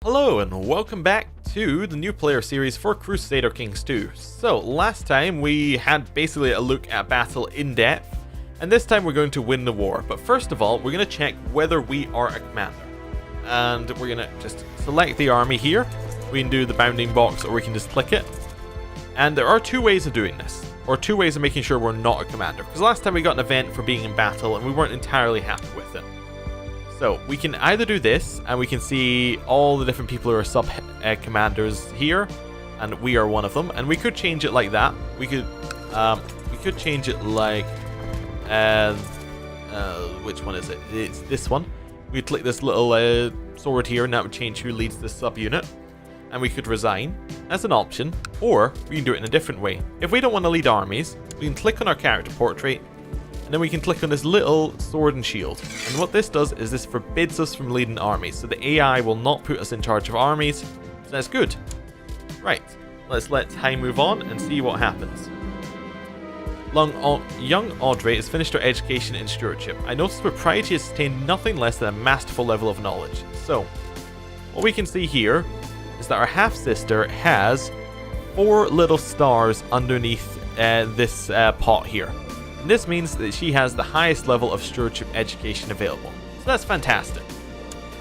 Hello and welcome back to the new player series for Crusader Kings 2. So last time we had basically a look at battle in depth, and this time we're going to win the war. But first of all, we're going to check whether we are a commander. And we're going to just select the army here. We can do the bounding box or we can just click it. And there are two ways of doing this, or two ways of making sure we're not a commander. Because last time we got an event for being in battle and we weren't entirely happy with it. So we can either do this, and we can see all the different people who are sub-commanders here, and we are one of them. And we could change it like that. We could change it like, which one is it? It's this one. We click this little sword here, and that would change who leads this sub-unit. And we could resign as an option, or we can do it in a different way. If we don't want to lead armies, we can click on our character portrait, and then we can click on this little sword and shield. And what this does is this forbids us from leading armies. So the AI will not put us in charge of armies. So that's good. Right. Let's let time move on and see what happens. Young Audrey has finished her education in stewardship. I noticed with pride she has attained nothing less than a masterful level of knowledge. So, what we can see here is that our half-sister has 4 little stars underneath this pot here. And this means that she has the highest level of stewardship education available. So that's fantastic.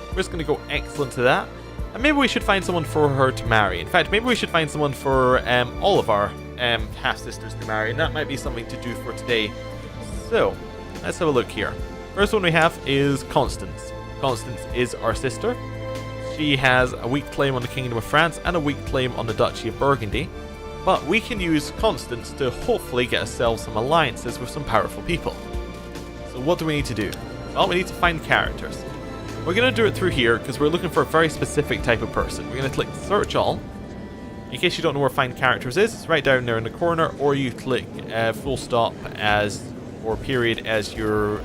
We're just going to go excellent to that. And maybe we should find someone for her to marry. In fact, maybe we should find someone for all of our half-sisters to marry. And that might be something to do for today. So, let's have a look here. First one we have is Constance. Constance is our sister. She has a weak claim on the Kingdom of France and a weak claim on the Duchy of Burgundy. But we can use Constance to hopefully get ourselves some alliances with some powerful people. So what do we need to do? Well, we need to find characters. We're going to do it through here because we're looking for a very specific type of person. We're going to click Search All. In case you don't know where Find Characters is, it's right down there in the corner, or you click full stop as or period as your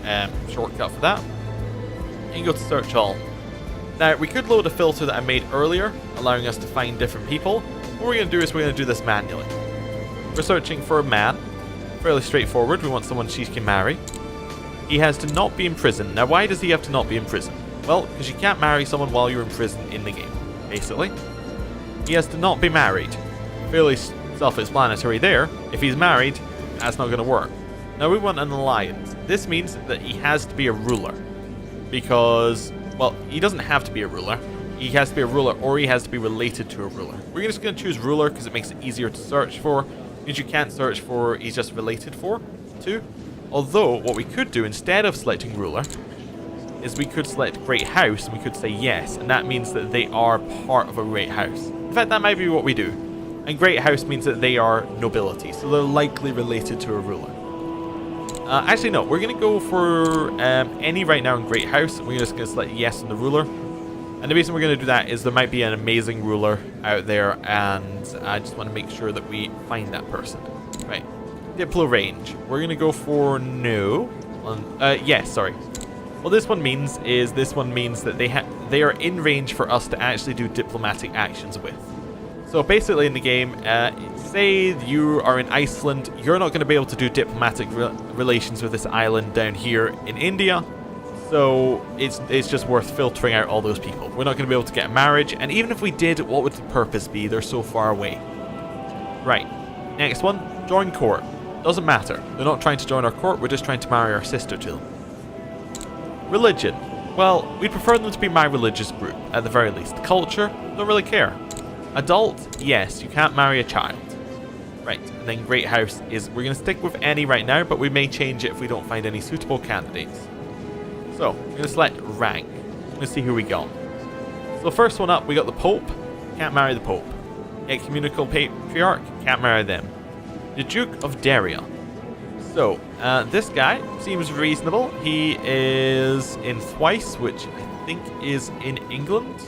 shortcut for that. And you go to Search All. Now, we could load a filter that I made earlier, allowing us to find different people. What we're going to do is we're going to do this manually. We're searching for a man. Fairly straightforward. We want someone she can marry. He has to not be in prison. Now, why does he have to not be in prison? Well, because you can't marry someone while you're in prison in the game, basically. He has to not be married. Fairly self-explanatory there. If he's married, that's not going to work. Now, we want an alliance. This means that he has to be a ruler. Because, well, he doesn't have to be a ruler. He has to be a ruler, or he has to be related to a ruler. We're just going to choose ruler because it makes it easier to search for. Means you can't search for he's just related to. Although, what we could do instead of selecting ruler is we could select great house, and we could say yes, and that means that they are part of a great house. In fact, that might be what we do. And great house means that they are nobility, so they're likely related to a ruler. Actually, no, we're going to go for any right now in great house, and we're just going to select yes on the ruler. And the reason we're going to do that is there might be an amazing ruler out there, and I just want to make sure that we find that person. Right. Diplo range. We're going to go for no. Yes, sorry. What this one means is that they are in range for us to actually do diplomatic actions with. So basically in the game, say you are in Iceland, you're not going to be able to do diplomatic relations with this island down here in India. So it's just worth filtering out all those people. We're not going to be able to get a marriage, and even if we did, what would the purpose be? They're so far away. Right. Next one, join court. Doesn't matter. They're not trying to join our court, we're just trying to marry our sister to them. Religion. Well, we'd prefer them to be my religious group, at the very least. Culture, don't really care. Adult, yes, you can't marry a child. Right, and then great house is, we're going to stick with any right now, but we may change it if we don't find any suitable candidates. So, we're going to select rank. Let's see who we got. So first one up, we got the Pope. Can't marry the Pope. Ecumenical Patriarch. Can't marry them. The Duke of Deria. So, this guy seems reasonable. He is in Thwice, which I think is in England.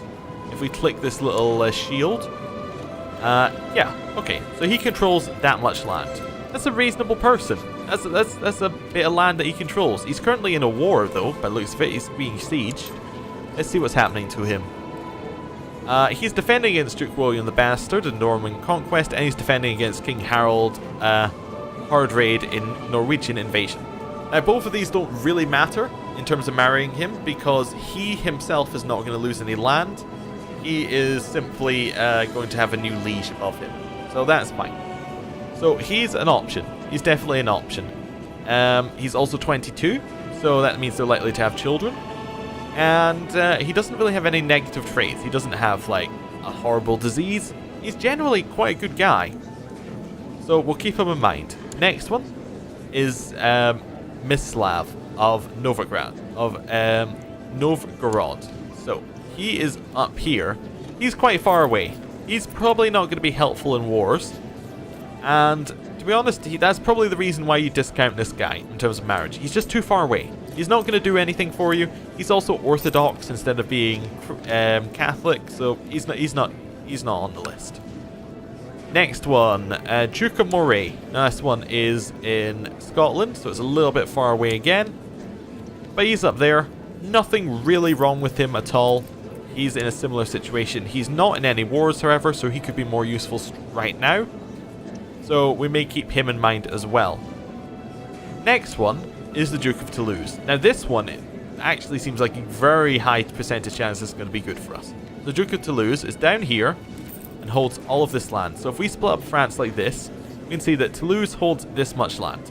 If we click this little shield. Yeah, okay. So he controls that much land. That's a reasonable person. That's a bit of land that he controls. He's currently in a war, though, by the looks of it. He's being sieged. Let's see what's happening to him. He's defending against Duke William the Bastard in Norman Conquest, and he's defending against King Harold Hard Raid in Norwegian Invasion. Now, both of these don't really matter in terms of marrying him, because he himself is not going to lose any land. he is simply going to have a new liege above him. So that's fine. So he's an option. He's definitely an option. He's also 22, so that means they're likely to have children. And he doesn't really have any negative traits. He doesn't have, like, a horrible disease. He's generally quite a good guy. So we'll keep him in mind. Next one is Mislav of Novgorod. So he is up here. He's quite far away. He's probably not going to be helpful in wars. And to be honest, that's probably the reason why you discount this guy in terms of marriage. He's just too far away. He's not going to do anything for you. He's also Orthodox instead of being Catholic, so he's not on the list. Next one, Duke of Moray. Now this one is in Scotland, so it's a little bit far away again. But he's up there. Nothing really wrong with him at all. He's in a similar situation. He's not in any wars, however, so he could be more useful right now. So we may keep him in mind as well. Next one is the Duke of Toulouse. Now this one actually seems like a very high percentage chance this is going to be good for us. The Duke of Toulouse is down here and holds all of this land. So if we split up France like this, we can see that Toulouse holds this much land.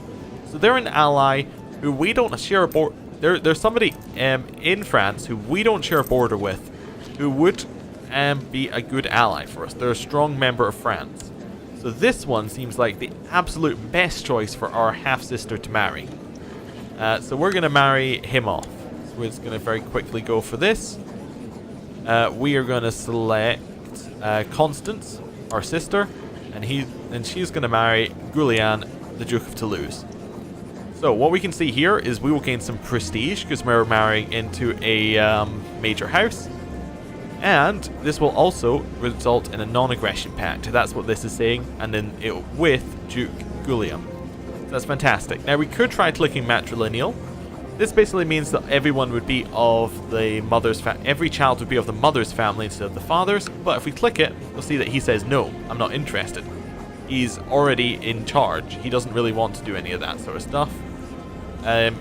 So they're an ally who we don't share a border. There's somebody in France who we don't share a border with, who would be a good ally for us. They're a strong member of France. So this one seems like the absolute best choice for our half-sister to marry. So we're going to marry him off. So we're just going to very quickly go for this. We are going to select Constance, our sister, and she's going to marry Gulian, the Duke of Toulouse. So what we can see here is we will gain some prestige because we're marrying into a major house. And this will also result in a non-aggression pact. That's what this is saying. And then it with Duke Gulian. So that's fantastic. Now we could try clicking matrilineal. This basically means that everyone would be of the mother's every child would be of the mother's family instead of the father's. But if we click it, we'll see that he says no, I'm not interested. He's already in charge. He doesn't really want to do any of that sort of stuff.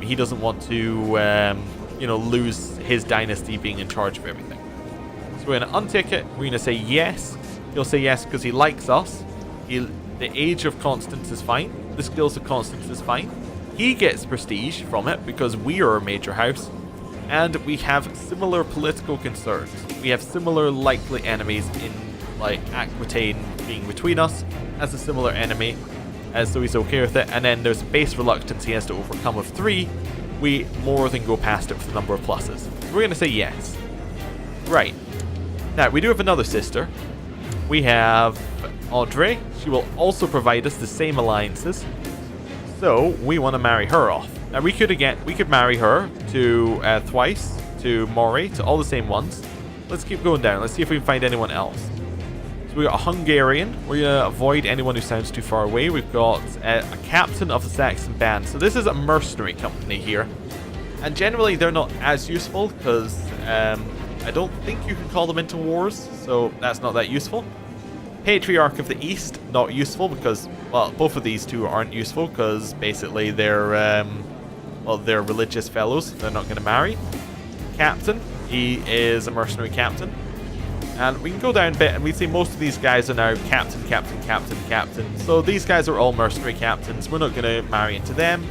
He doesn't want to, lose his dynasty being in charge of everything. So we're going to untick it. We're going to say yes. He'll say yes because he likes us. The age of Constance is fine. The skills of Constance is fine. He gets prestige from it because we are a major house. And we have similar political concerns. We have similar likely enemies in, like, Aquitaine being between us as a similar enemy. So he's okay with it. And then there's a base reluctance he has to overcome of 3. We more than go past it with the number of pluses. So we're going to say yes. Right. Now, we do have another sister. We have Audrey. She will also provide us the same alliances. So, we want to marry her off. Now, we could marry her to twice, to Moray, to all the same ones. Let's keep going down. Let's see if we can find anyone else. So, we got a Hungarian. We're going to avoid anyone who sounds too far away. We've got a captain of the Saxon band. So, this is a mercenary company here. And generally, they're not as useful because I don't think you can call them into wars, so that's not that useful. Patriarch of the East, not useful because, well, both of these two aren't useful because basically they're religious fellows. They're not going to marry. Captain, he is a mercenary captain. And we can go down a bit and we see most of these guys are now captain. So these guys are all mercenary captains. We're not going to marry into them.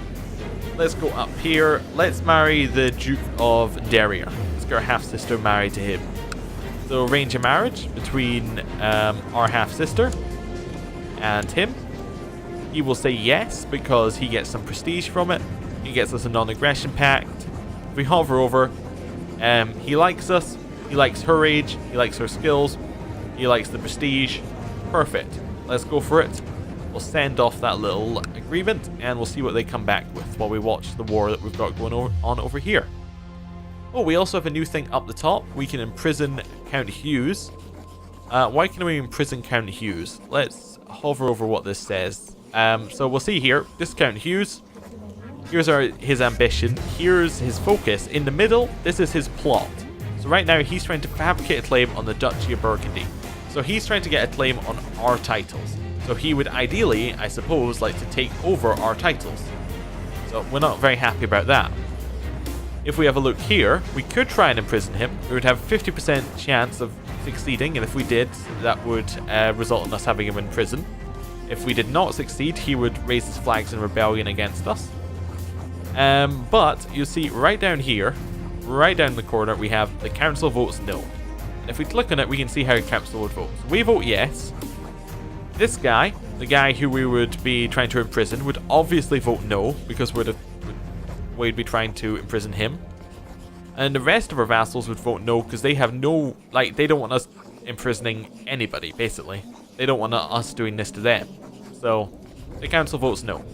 Let's go up here. Let's marry the Duke of Derriere. Our half-sister married to him. So arrange a marriage between our half-sister and him. He will say yes because he gets some prestige from it. He gets us a non-aggression pact. If we hover over, he likes us. He likes her age. He likes her skills. He likes the prestige. Perfect. Let's go for it. We'll send off that little agreement and we'll see what they come back with while we watch the war that we've got going on over here. Oh, we also have a new thing up the top. We can imprison Count Hughes. Why can we imprison Count Hughes? Let's hover over what this says. So we'll see here. This is Count Hughes. Here's his ambition. Here's his focus. In the middle, this is his plot. So right now, he's trying to fabricate a claim on the Duchy of Burgundy. So he's trying to get a claim on our titles. So he would ideally, I suppose, like to take over our titles. So we're not very happy about that. If we have a look here, we could try and imprison him. We would have a 50% chance of succeeding, and if we did, that would result in us having him in prison. If we did not succeed, he would raise his flags in rebellion against us. But you'll see right down here, right down in the corner, we have the council votes no. And if we click on it, we can see how the council would vote. So we vote yes. This guy, the guy who we would be trying to imprison, would obviously vote no, because we'd be trying to imprison him. And the rest of our vassals would vote no, because they have no, like, they don't want us imprisoning anybody, basically. They don't want us doing this to them. So the council votes no.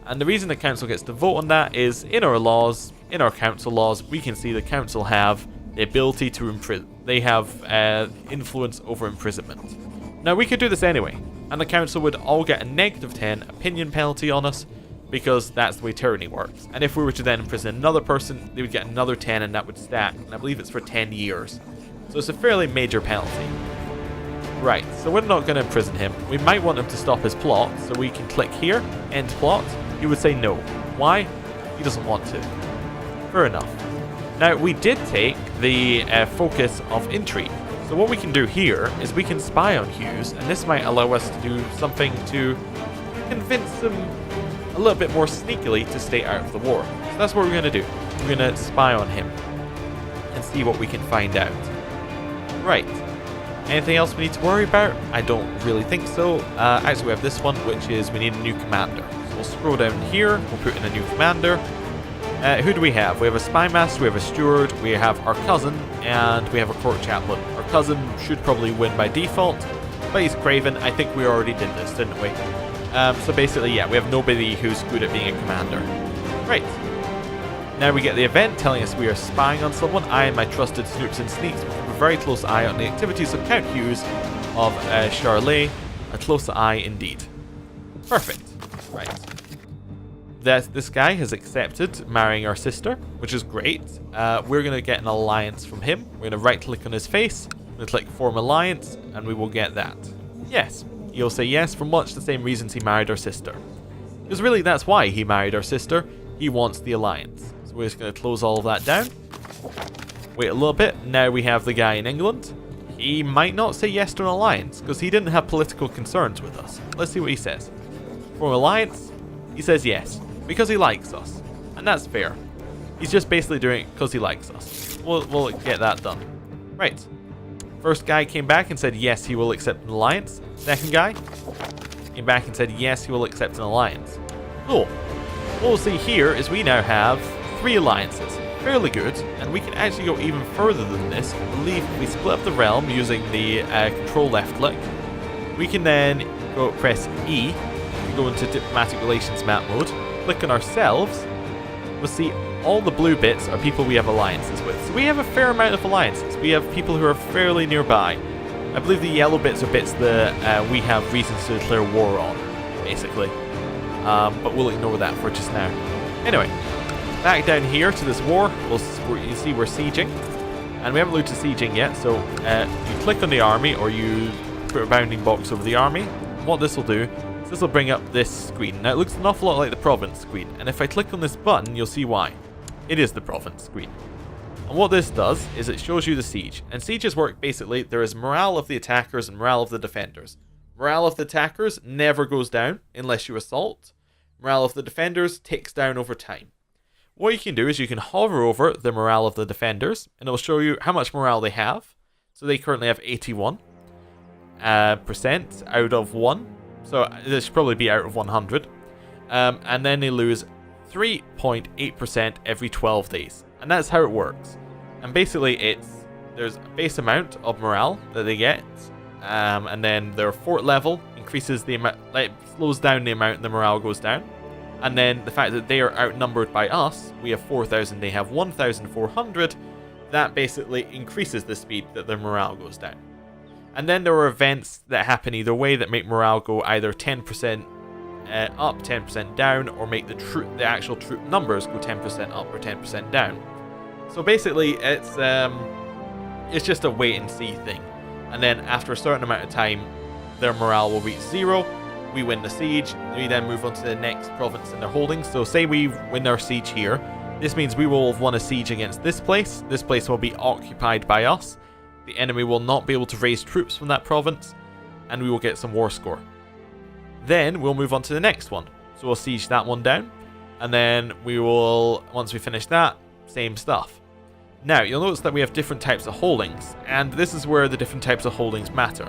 And the reason the council gets to vote on that is in our laws, in our council laws, we can see the council have the ability to imprison. They have influence over imprisonment. Now we could do this anyway, and the council would all get a -10 opinion penalty on us, because that's the way tyranny works. And if we were to then imprison another person, they would get another 10, and that would stack. And I believe it's for 10 years. So it's a fairly major penalty. Right, so we're not going to imprison him. We might want him to stop his plot, so we can click here, end plot. He would say no. Why? He doesn't want to. Fair enough. Now, we did take the focus of intrigue. So what we can do here is we can spy on Hughes, and this might allow us to do something to convince him a little bit more sneakily to stay out of the war. So that's what we're going to do. We're going to spy on him and see what we can find out. Right. Anything else we need to worry about? I don't really think so. Actually, we have this one, which is we need a new commander. So we'll scroll down here. We'll put in a new commander. Who do we have? We have a spy master, we have a steward, we have our cousin, and we have a court chaplain. Our cousin should probably win by default, but he's craven. I think we already did this, didn't we? So basically, yeah, we have nobody who's good at being a commander. Right. Now we get the event telling us we are spying on someone. I and my trusted snoops and sneaks will keep a very close eye on the activities of Count Hughes of Charlet. A close eye indeed. Perfect. Right. This guy has accepted marrying our sister, which is great. We're going to get an alliance from him. We're going to right click on his face. We're going to click form alliance, and we will get that. Yes. He'll say yes for much the same reasons he married our sister. Because really that's why he married our sister. He wants the alliance. So we're just going to close all of that down. Wait a little bit. Now we have the guy in England. He might not say yes to an alliance because he didn't have political concerns with us. Let's see what he says. For an alliance, he says yes because he likes us. And that's fair. He's just basically doing it because he likes us. We'll get that done. Right. First guy came back and said yes, he will accept an alliance. Second guy came back and said yes, he will accept an alliance. Cool. What we'll see here is we now have 3 alliances. Fairly good, and we can actually go even further than this. I believe if we split up the realm using the control left click, we can then go press E to go into diplomatic relations map mode, click on ourselves. We'll see all the blue bits are people we have alliances with. So we have a fair amount of alliances. We have people who are fairly nearby. I believe the yellow bits are bits that we have reasons to declare war on, basically. But we'll ignore that for just now. Anyway, back down here to this war. You see we're sieging. And we haven't looted sieging yet, so you click on the army or you put a bounding box over the army. What this will do is this will bring up this screen. Now it looks an awful lot like the province screen, and if I click on this button, you'll see why. It is the province screen. And what this does is it shows you the siege. And sieges work basically, there is morale of the attackers and morale of the defenders. Morale of the attackers never goes down unless you assault. Morale of the defenders ticks down over time. What you can do is you can hover over the morale of the defenders, and it will show you how much morale they have. So they currently have 81% out of 1. So this should probably be out of 100. And then they lose 3.8% every 12 days. And that's how it works. And basically there's a base amount of morale that they get. And then their fort level increases the amount, like, slows down the amount the morale goes down. And then the fact that they are outnumbered by us, we have 4,000, they have 1,400, that basically increases the speed that their morale goes down. And then there are events that happen either way that make morale go either 10% up, 10% down, or make the actual troop numbers go 10% up or 10% down. So basically, it's just a wait and see thing. And then after a certain amount of time, their morale will reach 0. We win the siege. We then move on to the next province in their holdings. So say we win our siege here. This means we will have won a siege against this place. This place will be occupied by us. the enemy will not be able to raise troops from that province, and we will get some war score. Then we'll move on to the next one. So we'll siege that one down, and then we will, once we finish that, same stuff. Now, you'll notice that we have different types of holdings, and this is where the different types of holdings matter.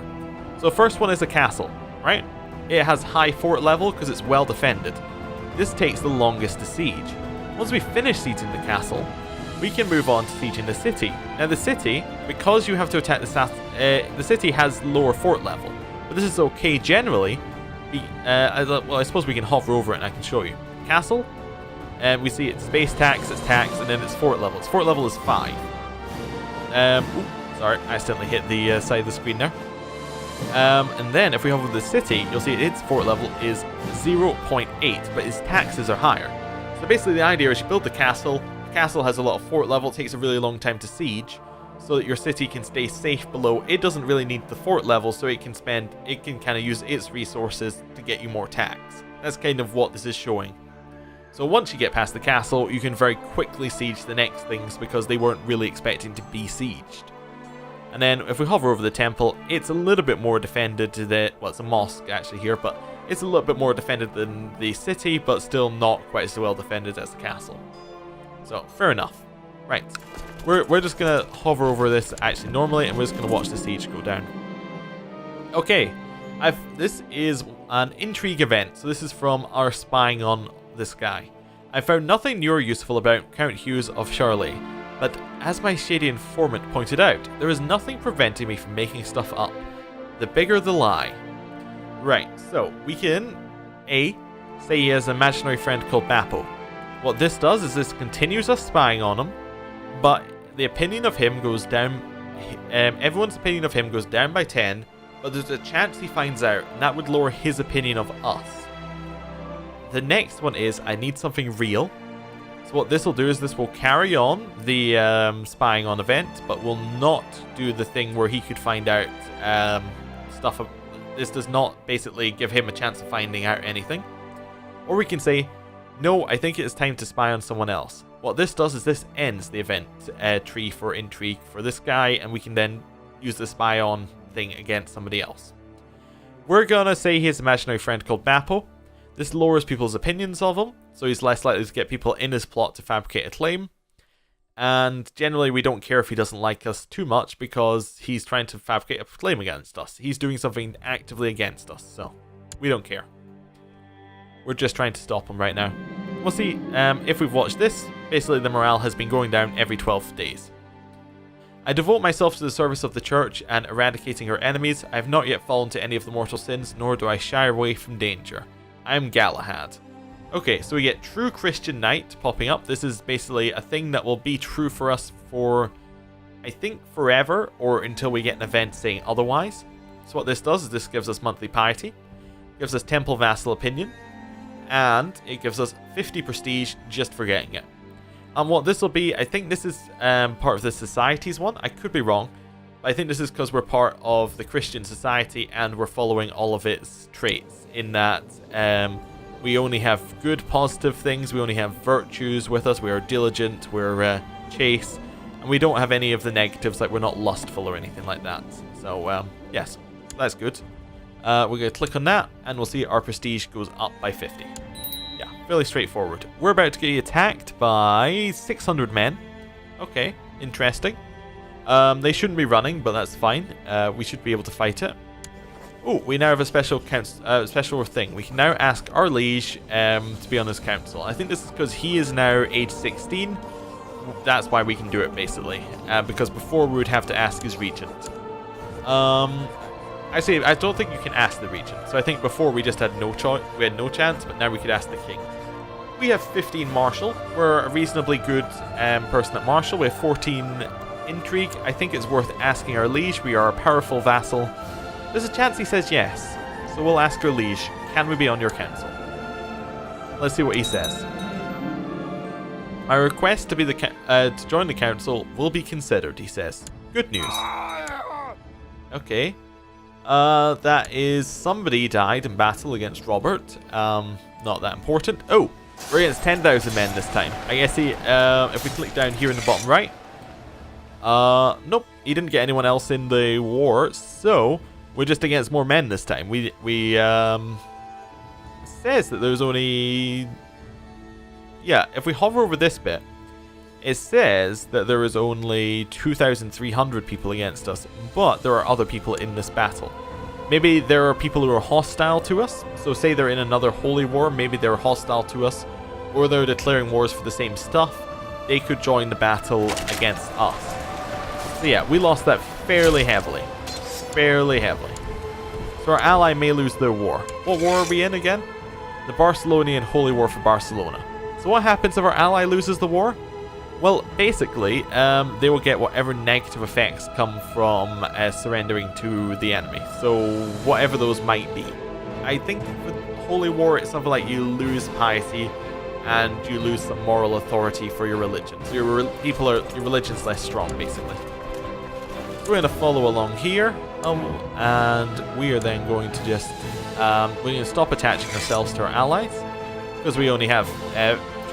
So the first one is a castle, right? It has high fort level because it's well defended. This takes the longest to siege. Once we finish sieging the castle, we can move on to sieging the city. Now the city, because you have to attack the city has lower fort level, but this is okay generally. Well, I suppose we can hover over it and I can show you. Castle, and we see it's base tax, it's tax, and then it's fort level. Its fort level is 5. Sorry, I accidentally hit the side of the screen there. And then if we hover the city, you'll see its fort level is 0.8, but its taxes are higher. So basically the idea is you build the castle has a lot of fort level, it takes a really long time to siege, so that your city can stay safe below. It doesn't really need the fort level, so it can kind of use its resources to get you more tax. That's kind of what this is showing. So once you get past the castle, you can very quickly siege the next things because they weren't really expecting to be sieged. And then if we hover over the temple, it's a little bit more defended to well, it's a mosque actually here, but it's a little bit more defended than the city, but still not quite as well defended as the castle. So, fair enough. Right. We're just going to hover over this actually normally, and we're just going to watch the siege go down. Okay. This is an intrigue event, so this is from our spying on this guy. I found nothing new or useful about Count Hughes of Charolais, but as my shady informant pointed out, there is nothing preventing me from making stuff up. The bigger the lie. Right, so we can say he has an imaginary friend called Bappo. What this does is this continues us spying on him, but the opinion of him goes down, everyone's opinion of him goes down by 10, but there's a chance he finds out, and that would lower his opinion of us. The next one is, I need something real. So what this will do is this will carry on the spying on event, but will not do the thing where he could find out stuff. This does not basically give him a chance of finding out anything. Or we can say, no, I think it is time to spy on someone else. What this does is this ends the event tree for intrigue for this guy, and we can then use the spy on thing against somebody else. We're gonna say he has an imaginary friend called Bappo. This lowers people's opinions of him, so he's less likely to get people in his plot to fabricate a claim. And generally we don't care if he doesn't like us too much because he's trying to fabricate a claim against us. He's doing something actively against us, so we don't care. We're just trying to stop him right now. We'll see if we've watched this. Basically the morale has been going down every 12 days. I devote myself to the service of the church and eradicating her enemies. I have not yet fallen to any of the mortal sins, nor do I shy away from danger. I am Galahad. Okay, so we get True Christian Knight popping up. This is basically a thing that will be true for us for, I think, forever, or until we get an event saying otherwise. So what this does is this gives us monthly piety, gives us temple vassal opinion, and it gives us 50 prestige just for getting it. And what this will be, I think this is part of the society's one. I could be wrong, but I think this is because we're part of the Christian society and we're following all of its traits in that we only have good positive things, we only have virtues with us, we are diligent, we're chaste, and we don't have any of the negatives, like we're not lustful or anything like that. So yes, that's good. We're going to click on that and we'll see our prestige goes up by 50. Yeah, fairly straightforward. We're about to get attacked by 600 men. Okay, interesting. They shouldn't be running, but that's fine. We should be able to fight it. Oh, we now have a special special thing. We can now ask our liege to be on this council. I think this is because he is now age 16. That's why we can do it, basically. Because before we would have to ask his regent. Actually, I don't think you can ask the regent. So I think before we just had no chance, but now we could ask the king. We have 15 martial. We're a reasonably good person at martial. We have 14 intrigue. I think it's worth asking our liege. We are a powerful vassal. There's a chance he says yes. So we'll ask our liege, can we be on your council? Let's see what he says. My request to be to join the council will be considered, he says. Good news. Okay. That is somebody died in battle against Robert. Not that important. Oh, we're against 10,000 men this time. I guess if we click down here in the bottom right. Nope. he didn't get anyone else in the war, so we're just against more men this time. It says that there's only... Yeah, if we hover over this bit, it says that there is only 2,300 people against us, but there are other people in this battle. Maybe there are people who are hostile to us, so say they're in another holy war, maybe they're hostile to us, or they're declaring wars for the same stuff. They could join the battle against us. So yeah, we lost that fairly heavily. Fairly heavily. So our ally may lose their war. What war are we in again? The Barcelonian Holy War for Barcelona. So what happens if our ally loses the war? Well, basically, they will get whatever negative effects come from surrendering to the enemy. So whatever those might be. I think with Holy War, it's something like you lose piety and you lose some moral authority for your religion. So your religion's less strong, basically. We're going to follow along here, and we are then going to just we're going to stop attaching ourselves to our allies because we only have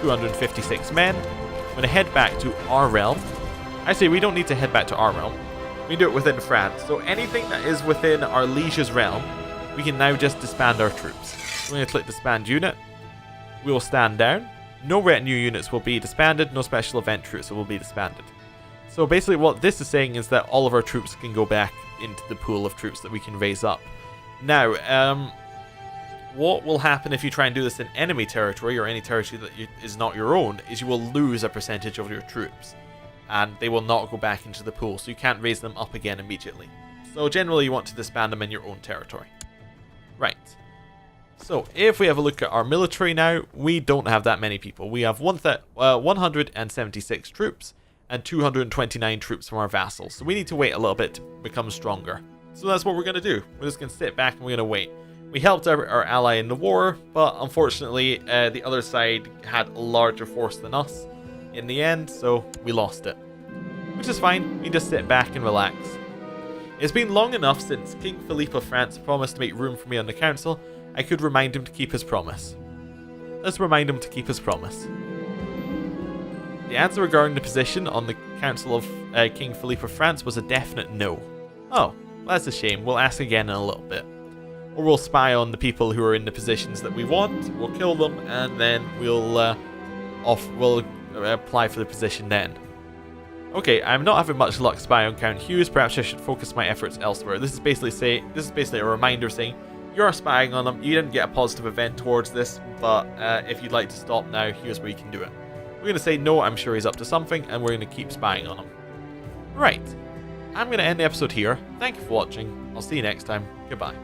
256 men. I'm going to head back to our realm. Actually, we don't need to head back to our realm. We can do it within France. So anything that is within our liege's realm, we can now just disband our troops. So we're going to click disband unit. We will stand down. No retinue units will be disbanded. No special event troops will be disbanded. So basically what this is saying is that all of our troops can go back into the pool of troops that we can raise up. Now, what will happen if you try and do this in enemy territory, or any territory that is not your own, is you will lose a percentage of your troops. And they will not go back into the pool, so you can't raise them up again immediately. So generally you want to disband them in your own territory. Right. So if we have a look at our military now, we don't have that many people. We have 176 troops and 229 troops from our vassals. So we need to wait a little bit to become stronger. So that's what we're going to do. We're just going to sit back and we're going to wait. We helped our ally in the war, but unfortunately the other side had a larger force than us in the end, so we lost it. Which is fine, we just sit back and relax. It's been long enough since King Philippe of France promised to make room for me on the council. I could remind him to keep his promise. Let's remind him to keep his promise. The answer regarding the position on the council of King Philippe of France was a definite no. Oh, well, that's a shame. We'll ask again in a little bit. Or we'll spy on the people who are in the positions that we want, we'll kill them, and then we'll apply for the position then. Okay, I'm not having much luck spying on Count Hughes. Perhaps I should focus my efforts elsewhere. This is basically a reminder saying you're spying on them. You didn't get a positive event towards this, but if you'd like to stop now, here's where you can do it. We're going to say no, I'm sure he's up to something, and we're going to keep spying on him. Right, I'm going to end the episode here. Thank you for watching. I'll see you next time. Goodbye.